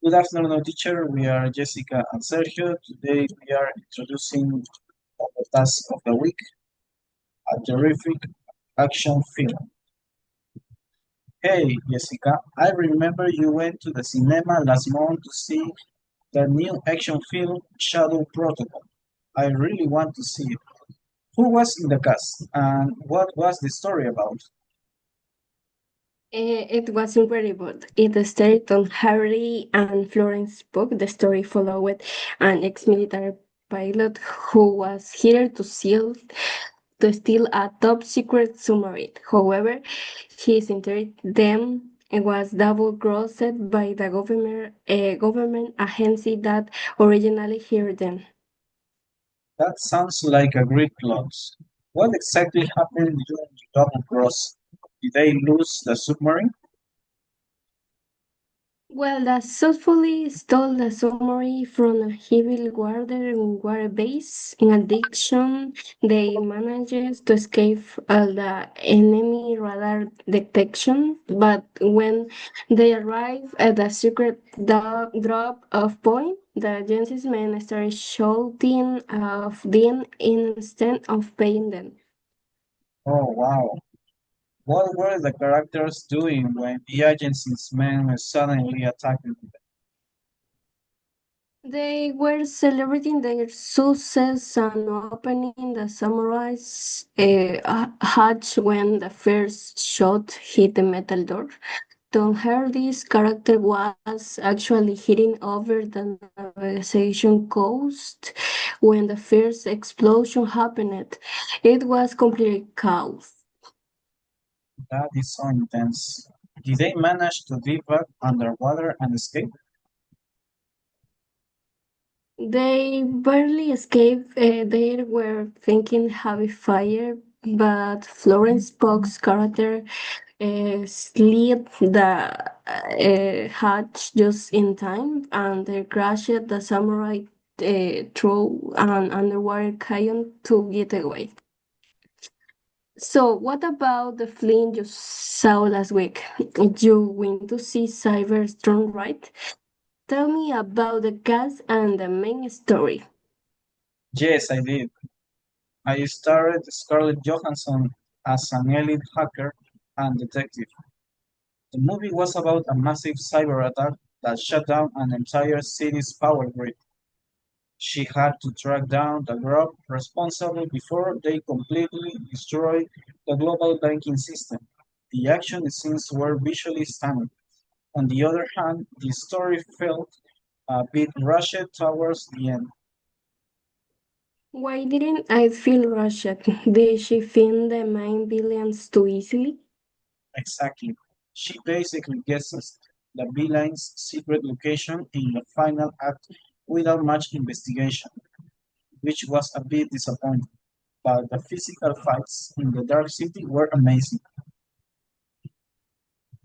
Good afternoon, teacher. We are Jessica and Sergio. Today we are introducing the task of the week, a terrific action film. Hey, Jessica, I remember you went to the cinema last month to see the new action film Shadow Protocol. I really want to see it. Who was in the cast and what was the story about? It was incredible. It started on Harry and Florence book. The story followed an ex-military pilot who was here to steal a top secret submarine. However, his entire them was double crossed by the government agency that originally hired them. That sounds like a great plot. What exactly happened during the double cross? Did they lose the submarine? Well, they successfully stole the submarine from a heavily guarded water base. In addition, they managed to escape all the enemy radar detection. But when they arrived at the secret drop-off point, the agency's men started shouting of them instead of paying them. Oh wow. What were the characters doing when the agency's men were suddenly attacking them? They were celebrating their success and opening the samurai's hatch when the first shot hit the metal door. Tom Hardy's character was actually hitting over the navigation coast when the first explosion happened. It was complete chaos. That is so intense. Did they manage to dive back underwater and escape? They barely escaped. They were thinking heavy fire, but Florence Pugh's character slid the hatch just in time, and they crashed the samurai through an underwater canyon to get away. So, what about the film you saw last week? You went to see Cyberstone, right? Tell me about the cast and the main story. Yes, I did. I starred Scarlett Johansson as an elite hacker and detective. The movie was about a massive cyber attack that shut down an entire city's power grid. She had to track down the group responsible before they completely destroyed the global banking system. The action scenes were visually stunning. On the other hand, the story felt a bit rushed towards the end. Why didn't I feel rushed? Did she find the main villains too easily? Exactly. She basically guesses the villain's secret location in the final act without much investigation, which was a bit disappointing. But the physical fights in the Dark City were amazing.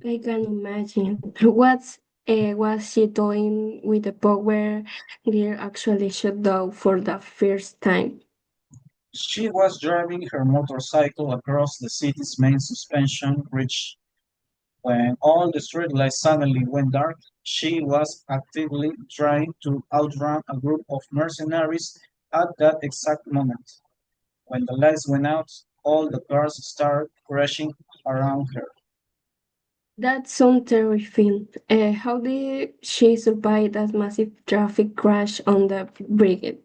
I can imagine. Was she doing with the power gear actually shut down for the first time? She was driving her motorcycle across the city's main suspension bridge. When all the streetlights suddenly went dark, she was actively trying to outrun a group of mercenaries at that exact moment. When the lights went out, all the cars started crashing around her. That sounds terrifying. How did she survive that massive traffic crash on the bridge?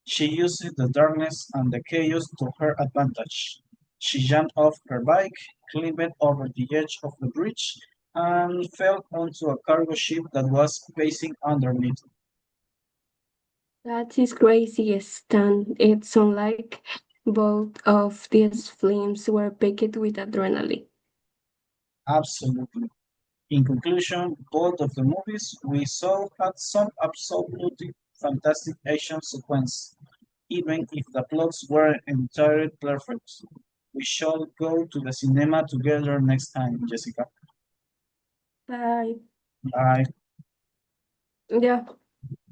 She used the darkness and the chaos to her advantage. She jumped off her bike, climbed over the edge of the bridge, and fell onto a cargo ship that was pacing underneath. That is crazy, Stan. It sounds like both of these films were packed with adrenaline. Absolutely. In conclusion, both of the movies we saw had some absolutely fantastic action sequences, even if the plots weren't entirely perfect. We shall go to the cinema together next time, Jessica. Bye. Bye. Yeah.